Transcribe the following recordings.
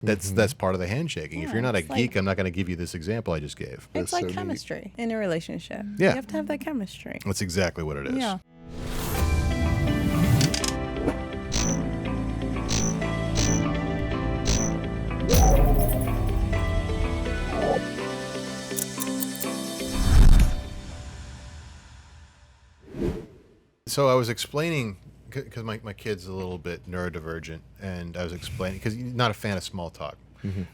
That's part of the handshaking. If you're not a geek, I'm not going to give you this example I just gave. It's like chemistry in a relationship. Yeah. You have to have that chemistry. That's exactly what it is. Yeah. So I was explaining, because my kid's a little bit neurodivergent, and I was explaining, because he's not a fan of small talk.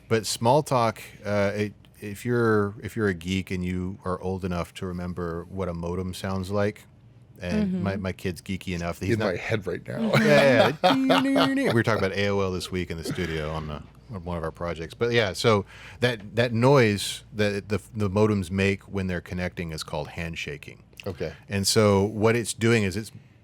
But small talk, if you're a geek and you are old enough to remember what a modem sounds like, and my kid's geeky enough that he's in not, my head right now. yeah. We were talking about AOL this week in the studio on one of our projects. But yeah, so that noise that the modems make when they're connecting is called handshaking. Okay. And so what it's doing is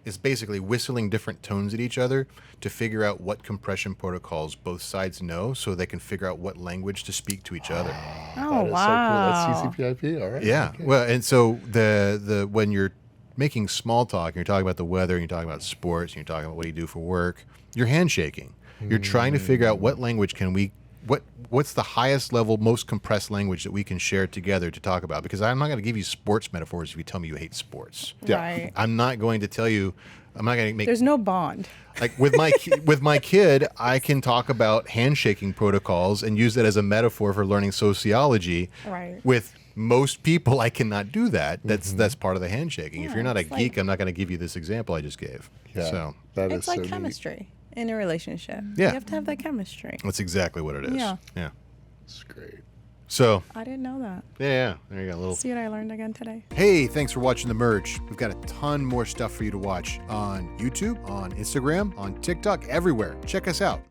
it's basically whistling different tones at each other to figure out what compression protocols both sides know, so they can figure out what language to speak to each other. Oh, That is wow. so cool. That's CCPIP. All right. Yeah. Okay. Well, and so the when you're making small talk, and you're talking about the weather, and you're talking about sports, and you're talking about what do you do for work, you're handshaking. You're trying to figure out what language can we what's the highest level, most compressed language that we can share together to talk about? Because I'm not going to give you sports metaphors if you tell me you hate sports. Yeah. Right. I'm not going to tell you. I'm not going to make. There's no bond. Like with my kid, I can talk about handshaking protocols and use that as a metaphor for learning sociology. Right. With most people, I cannot do that. That's part of the handshaking. If you're not a it's geek, like- I'm not going to give you this example I just gave. Yeah. So That is It's like so neat. chemistry in a relationship. Yeah. You have to have that chemistry. that's exactly what it is. Yeah. Yeah. It's great. So I didn't know that. yeah, there you go. A little. See what I learned again today? Hey, thanks for watching The Merge. We've got a ton more stuff for you to watch on YouTube, on Instagram, on TikTok, everywhere. Check us out.